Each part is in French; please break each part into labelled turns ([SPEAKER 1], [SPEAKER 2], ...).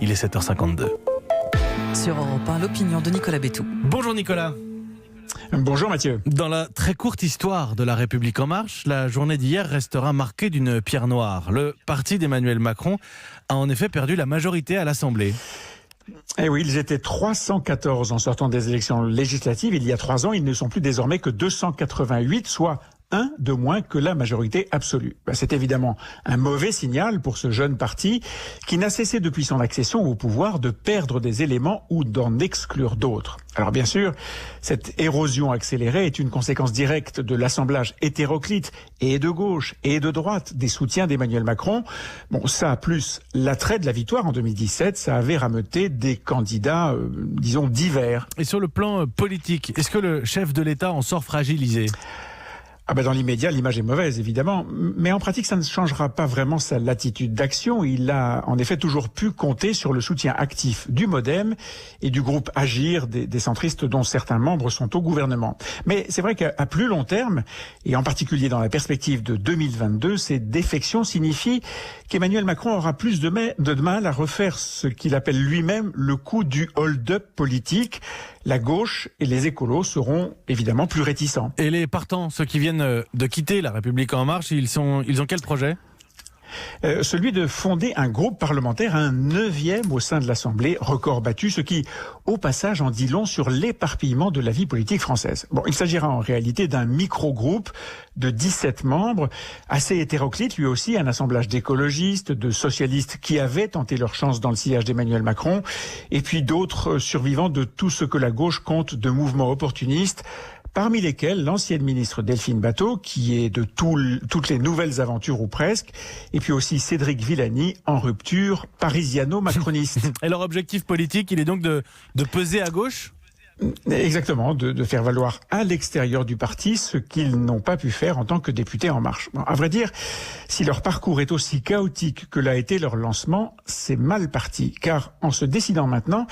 [SPEAKER 1] Il est 7h52.
[SPEAKER 2] Sur Europe 1, l'opinion de Nicolas Bétou.
[SPEAKER 1] Bonjour Nicolas.
[SPEAKER 3] Bonjour Mathieu.
[SPEAKER 1] Dans la très courte histoire de La République En Marche, la journée d'hier restera marquée d'une pierre noire. Le parti d'Emmanuel Macron a en effet perdu la majorité à l'Assemblée.
[SPEAKER 3] Eh oui, ils étaient 314 en sortant des élections législatives. Il y a 3 ans, ils ne sont plus désormais que 288, soit un de moins que la majorité absolue. C'est évidemment un mauvais signal pour ce jeune parti qui n'a cessé depuis son accession au pouvoir de perdre des éléments ou d'en exclure d'autres. Alors bien sûr, cette érosion accélérée est une conséquence directe de l'assemblage hétéroclite et de gauche et de droite des soutiens d'Emmanuel Macron. Bon, ça plus l'attrait de la victoire en 2017, ça avait rameuté des candidats, disons, divers.
[SPEAKER 1] Et sur le plan politique, est-ce que le chef de l'État en sort fragilisé ?
[SPEAKER 3] Dans l'immédiat, l'image est mauvaise, évidemment. Mais en pratique, ça ne changera pas vraiment sa latitude d'action. Il a en effet toujours pu compter sur le soutien actif du MoDem et du groupe Agir des centristes dont certains membres sont au gouvernement. Mais c'est vrai qu'à plus long terme, et en particulier dans la perspective de 2022, ces défections signifient qu'Emmanuel Macron aura plus de mal à refaire ce qu'il appelle lui-même le coup du hold-up politique. La gauche et les écolos seront évidemment plus réticents.
[SPEAKER 1] Et les partants, ceux qui viennent de quitter La République En Marche, ils ont quel projet ?
[SPEAKER 3] Celui de fonder un groupe parlementaire, un 9e au sein de l'Assemblée, record battu, ce qui, au passage, en dit long sur l'éparpillement de la vie politique française. Bon, il s'agira en réalité d'un micro-groupe de 17 membres, assez hétéroclite lui aussi, un assemblage d'écologistes, de socialistes qui avaient tenté leur chance dans le sillage d'Emmanuel Macron, et puis d'autres survivants de tout ce que la gauche compte de mouvements opportunistes, parmi lesquels l'ancienne ministre Delphine Batho, qui est de toutes les nouvelles aventures ou presque, et puis aussi Cédric Villani, en rupture parisiano-macroniste.
[SPEAKER 1] Et leur objectif politique, il est donc de peser à gauche ?
[SPEAKER 3] Exactement, de faire valoir à l'extérieur du parti ce qu'ils n'ont pas pu faire en tant que députés En Marche. Bon, à vrai dire, si leur parcours est aussi chaotique que l'a été leur lancement, c'est mal parti, car en se décidant maintenant,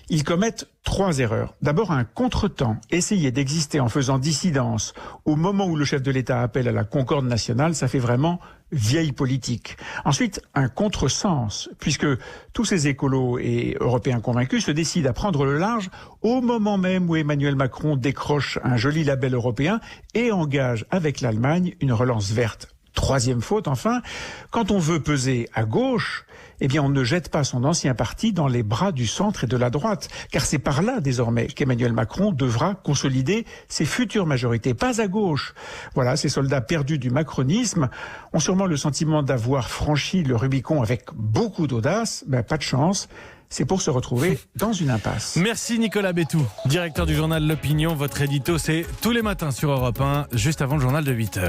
[SPEAKER 3] ils commettent 3 erreurs. D'abord, un contretemps. Essayer d'exister en faisant dissidence au moment où le chef de l'État appelle à la concorde nationale, ça fait vraiment vieille politique. Ensuite, un contresens, puisque tous ces écolos et européens convaincus se décident à prendre le large au moment même où Emmanuel Macron décroche un joli label européen et engage avec l'Allemagne une relance verte. 3e faute, enfin, quand on veut peser à gauche, eh bien on ne jette pas son ancien parti dans les bras du centre et de la droite, car c'est par là désormais qu'Emmanuel Macron devra consolider ses futures majorités, pas à gauche. Voilà, ces soldats perdus du macronisme ont sûrement le sentiment d'avoir franchi le Rubicon avec beaucoup d'audace, pas de chance. C'est pour se retrouver dans une impasse.
[SPEAKER 1] Merci Nicolas Bétou, directeur du journal L'Opinion. Votre édito, c'est tous les matins sur Europe 1, juste avant le journal de 8h.